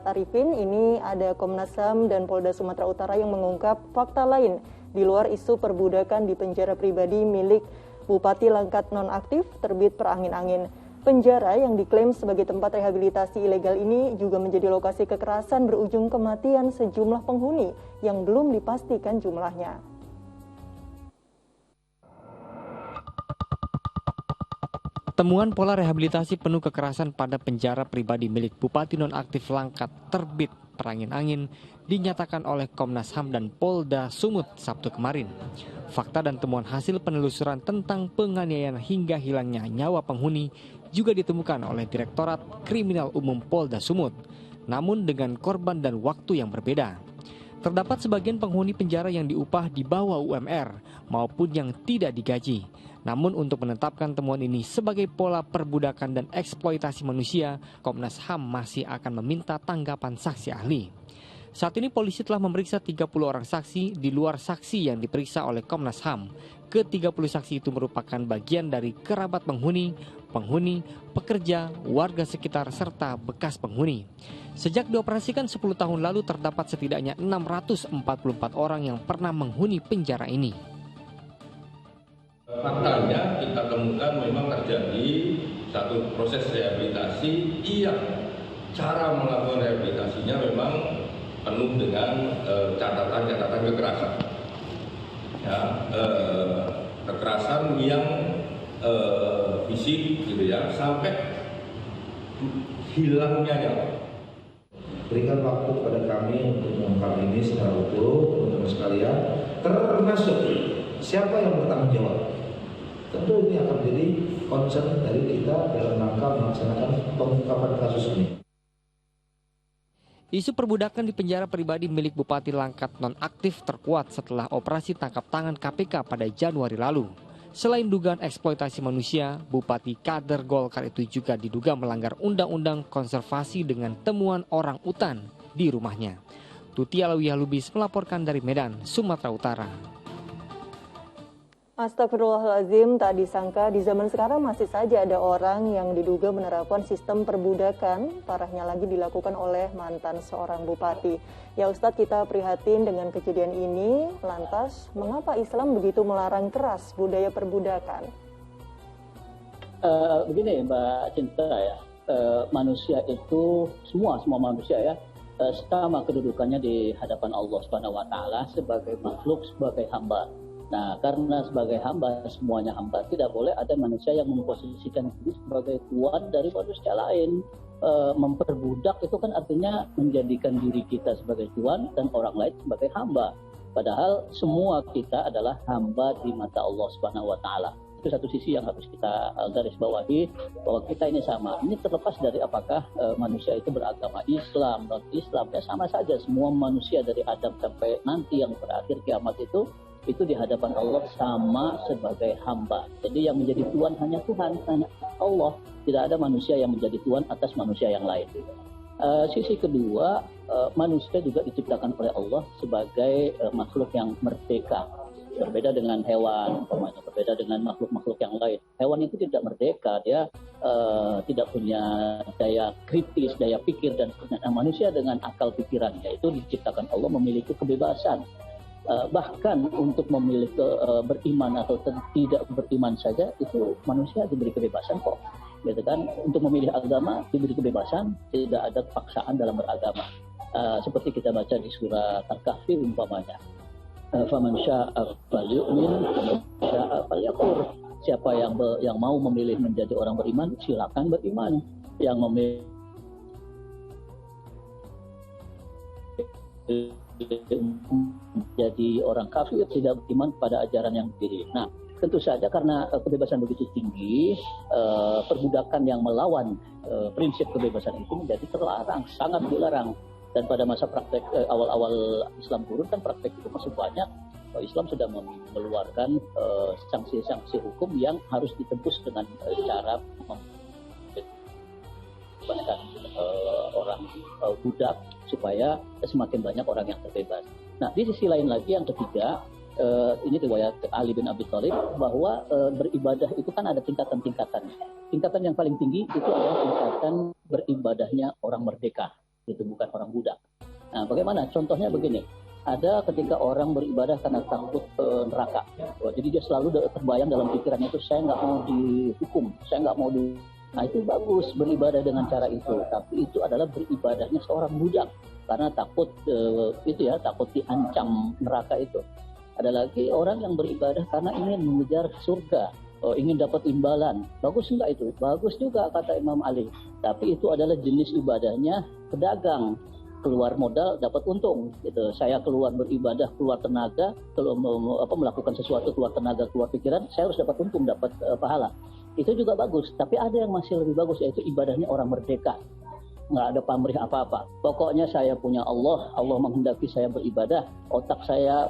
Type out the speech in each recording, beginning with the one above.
Arifin, ini ada Komnas HAM dan Polda Sumatera Utara yang mengungkap fakta lain di luar isu perbudakan di penjara pribadi milik Bupati Langkat nonaktif terbit perangin-angin. Penjara yang diklaim sebagai tempat rehabilitasi ilegal ini juga menjadi lokasi kekerasan berujung kematian sejumlah penghuni yang belum dipastikan jumlahnya. Temuan pola rehabilitasi penuh kekerasan pada penjara pribadi milik Bupati nonaktif Langkat terbit perangin-angin dinyatakan oleh Komnas HAM dan Polda Sumut Sabtu kemarin. Fakta dan temuan hasil penelusuran tentang penganiayaan hingga hilangnya nyawa penghuni juga ditemukan oleh Direktorat Kriminal Umum Polda Sumut, namun dengan korban dan waktu yang berbeda. Terdapat sebagian penghuni penjara yang diupah di bawah UMR maupun yang tidak digaji. Namun untuk menetapkan temuan ini sebagai pola perbudakan dan eksploitasi manusia, Komnas HAM masih akan meminta tanggapan saksi ahli. Saat ini polisi telah memeriksa 30 orang saksi di luar saksi yang diperiksa oleh Komnas HAM. Ke-30 saksi itu merupakan bagian dari kerabat penghuni, pekerja, warga sekitar, serta bekas penghuni. Sejak dioperasikan 10 tahun lalu terdapat setidaknya 644 orang yang pernah menghuni penjara ini. Faktanya kita temukan memang terjadi satu proses rehabilitasi yang cara melakukan rehabilitasinya memang penuh dengan catatan-catatan kekerasan. Ya, kekerasan yang fisik gitu ya, sampai hilangnya nyawa. Berikan waktu kepada kami untuk mengungkap ini secara utuh, teman-teman sekalian, termasuk siapa yang bertanggung jawab. Tentu ini akan menjadi concern dari kita dalam rangka melaksanakan pengungkapan kasus ini. Isu perbudakan di penjara pribadi milik Bupati Langkat nonaktif terkuat setelah operasi tangkap tangan KPK pada Januari lalu. Selain dugaan eksploitasi manusia, Bupati kader Golkar itu juga diduga melanggar Undang-Undang Konservasi dengan temuan orang utan di rumahnya. Tuti Alawiyah Lubis melaporkan dari Medan, Sumatera Utara. Astagfirullahaladzim, tak disangka di zaman sekarang masih saja ada orang yang diduga menerapkan sistem perbudakan, parahnya lagi dilakukan oleh mantan seorang bupati. Ya Ustadz, kita prihatin dengan kejadian ini, lantas mengapa Islam begitu melarang keras budaya perbudakan? Begini Mbak Cinta ya, manusia itu, semua manusia ya, sama kedudukannya di hadapan Allah Subhanahu wa Ta'ala sebagai makhluk, sebagai hamba. Nah, karena sebagai hamba, semuanya hamba, tidak boleh ada manusia yang memposisikan diri sebagai tuan dari manusia lain. Memperbudak itu kan artinya menjadikan diri kita sebagai tuan dan orang lain sebagai hamba. Padahal semua kita adalah hamba di mata Allah Subhanahu wa Ta'ala. Itu satu sisi yang harus kita garis bawahi, bahwa kita ini sama. Ini terlepas dari apakah manusia itu beragama Islam, non-Islam, ya sama saja. Semua manusia dari Adam sampai nanti yang terakhir kiamat itu di hadapan Allah sama sebagai hamba. Jadi yang menjadi tuan hanya Tuhan, hanya Allah. Tidak ada manusia yang menjadi tuan atas manusia yang lain. Sisi kedua, manusia juga diciptakan oleh Allah sebagai makhluk yang merdeka. Berbeda dengan hewan, berbeda dengan makhluk-makhluk yang lain. Hewan itu tidak merdeka, dia tidak punya daya kritis, daya pikir, dan manusia dengan akal pikirannya itu diciptakan Allah memiliki kebebasan. Bahkan untuk memilih beriman atau tidak beriman saja itu manusia diberi kebebasan kok, gitu kan? Untuk memilih agama diberi kebebasan, tidak ada paksaan dalam beragama. Seperti kita baca di surah Al-Kahfi umpamanya, faman syaa'a falyu'min waman syaa'a falyakfur. Siapa yang mau memilih menjadi orang beriman, silakan beriman. Yang memilih jadi orang kafir, tidak beriman pada ajaran yang berdiri. Nah, tentu saja karena kebebasan begitu tinggi, perbudakan yang melawan prinsip kebebasan itu menjadi terlarang, sangat dilarang. Dan pada masa praktek awal-awal Islam turun kan praktek itu masih banyak. Islam sudah mengeluarkan sanksi-sanksi hukum yang harus ditebus dengan cara membebaskan orang budak supaya semakin banyak orang yang terbebas. Nah, di sisi lain lagi yang ketiga, ini riwayat Ali bin Abi Thalib bahwa beribadah itu kan ada tingkatan-tingkatan. Tingkatan yang paling tinggi itu adalah tingkatan beribadahnya orang merdeka. itu bukan orang budak. Nah, bagaimana? Contohnya begini. Ada ketika orang beribadah karena takut neraka. Jadi dia selalu terbayang dalam pikirannya itu, saya nggak mau dihukum, saya nggak mau di... Nah, itu bagus beribadah dengan cara itu. Tapi itu adalah beribadahnya seorang budak. Karena takut takut diancam neraka itu. Ada lagi orang yang beribadah karena ingin mengejar surga, ingin dapat imbalan. Bagus enggak itu? Bagus juga kata Imam Ali. Tapi itu adalah jenis ibadahnya pedagang. Keluar modal dapat untung gitu. Saya keluar beribadah, keluar tenaga, kalau melakukan sesuatu keluar tenaga, keluar pikiran, saya harus dapat untung, dapat pahala. Itu juga bagus, tapi ada yang masih lebih bagus, yaitu ibadahnya orang merdeka. Nggak ada pamrih apa-apa. Pokoknya saya punya Allah, Allah menghendaki saya beribadah, otak saya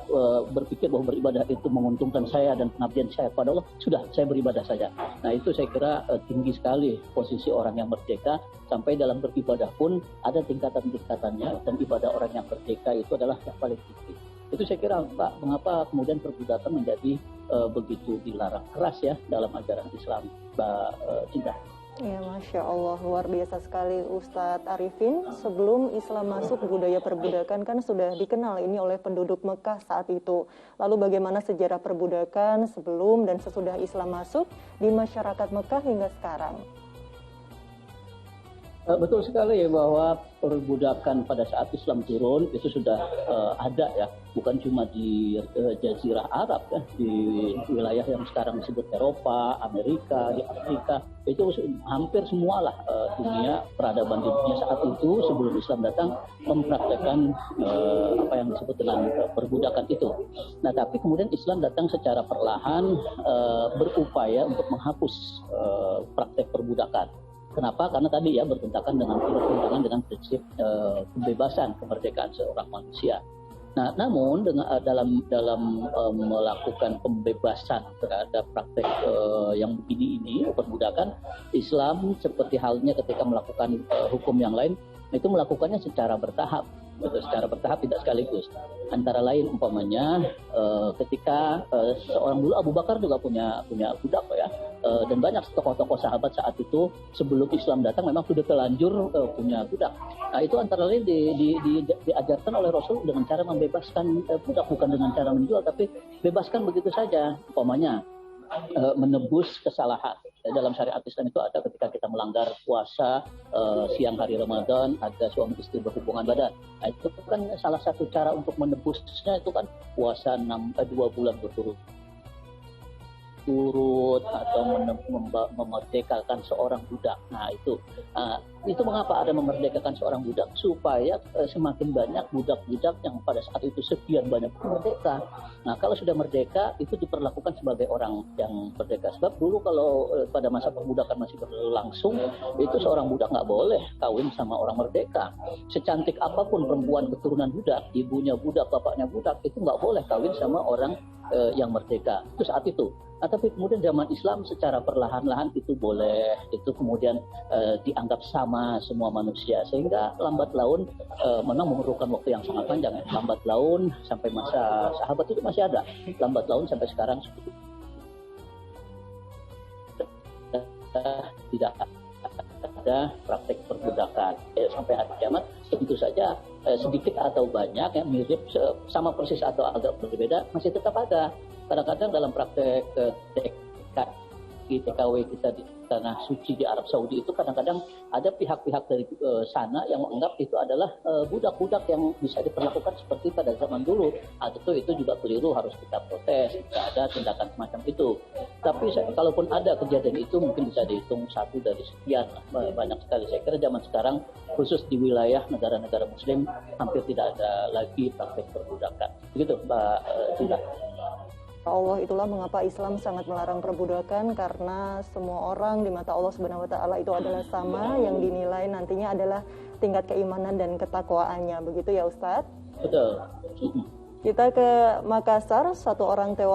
berpikir bahwa beribadah itu menguntungkan saya dan pengabdian saya kepada Allah, sudah saya beribadah saja. Nah, itu saya kira tinggi sekali posisi orang yang merdeka, sampai dalam beribadah pun ada tingkatan-tingkatannya, dan ibadah orang yang merdeka itu adalah yang paling tinggi. Itu saya kira, Pak, mengapa kemudian perbudakan menjadi begitu dilarang keras ya dalam ajaran Islam, Mbak Cinta. Ya, Masya Allah, luar biasa sekali Ustadz Arifin. Sebelum Islam masuk, budaya perbudakan kan sudah dikenal ini oleh penduduk Mekah saat itu. Lalu bagaimana sejarah perbudakan sebelum dan sesudah Islam masuk di masyarakat Mekah hingga sekarang? Betul sekali bahwa perbudakan pada saat Islam turun itu sudah ada ya, bukan cuma di Jazirah Arab ya, di wilayah yang sekarang disebut Eropa, Amerika, di Afrika, itu hampir semualah dunia, peradaban di dunia saat itu sebelum Islam datang mempraktekkan apa yang disebut dengan perbudakan itu. Nah, tapi kemudian Islam datang secara perlahan berupaya untuk menghapus praktek perbudakan. Kenapa? Karena tadi ya bertentangan dengan prinsip kebebasan, kemerdekaan seorang manusia. Nah, namun dalam melakukan pembebasan terhadap praktek yang begini ini, perbudakan, Islam seperti halnya ketika melakukan hukum yang lain, itu melakukannya secara bertahap. Secara bertahap, tidak sekaligus. Antara lain umpamanya ketika seorang dulu Abu Bakar juga punya budak ya, dan banyak tokoh-tokoh sahabat saat itu sebelum Islam datang memang sudah terlanjur punya budak. Nah, itu antara lain diajarkan oleh Rasul dengan cara membebaskan budak, bukan dengan cara menjual, tapi bebaskan begitu saja. Umpamanya menebus kesalahan. Dalam syariat Islam itu ada ketika kita melanggar puasa siang hari Ramadan, ada suami istri berhubungan badan. Nah, itu kan salah satu cara untuk menebusnya, itu kan puasa 2 bulan berturut-turut atau memerdekakan seorang budak. Nah, itu mengapa ada memerdekakan seorang budak? Supaya semakin banyak budak-budak yang pada saat itu sekian banyak merdeka. Nah, kalau sudah merdeka itu diperlakukan sebagai orang yang merdeka. Sebab dulu kalau pada masa perbudakan masih berlangsung, itu seorang budak nggak boleh kawin sama orang merdeka. Secantik apapun perempuan keturunan budak, ibunya budak, bapaknya budak, itu nggak boleh kawin sama orang yang merdeka. Itu saat itu. Nah, tapi kemudian zaman Islam secara perlahan-lahan itu boleh, itu kemudian dianggap sama semua manusia, sehingga lambat laun memang memerlukan waktu yang sangat panjang ya. Lambat laun sampai masa sahabat itu masih ada, lambat laun sampai sekarang tidak ada praktek perbudakan. Sampai hari kiamat tentu saja sedikit atau banyak yang mirip sama persis atau agak berbeda masih tetap ada. Kadang-kadang dalam praktek TKW kita di tanah suci di Arab Saudi itu kadang-kadang ada pihak-pihak dari sana yang menganggap itu adalah budak-budak yang bisa diperlakukan seperti pada zaman dulu. Tentu itu juga keliru, harus kita protes jika ada tindakan semacam itu. Tapi kalaupun ada kejadian itu mungkin bisa dihitung 1 dari sekian, banyak sekali. Saya kira zaman sekarang khusus di wilayah negara-negara Muslim hampir tidak ada lagi praktek perbudakan. Begitu, Mbak Cinta. Allah, itulah mengapa Islam sangat melarang perbudakan, karena semua orang di mata Allah Subhanahu wa taala itu adalah sama, yang dinilai nantinya adalah tingkat keimanan dan ketakwaannya. Begitu ya Ustadz? Betul. Kita ke Makassar, 1 orang tewas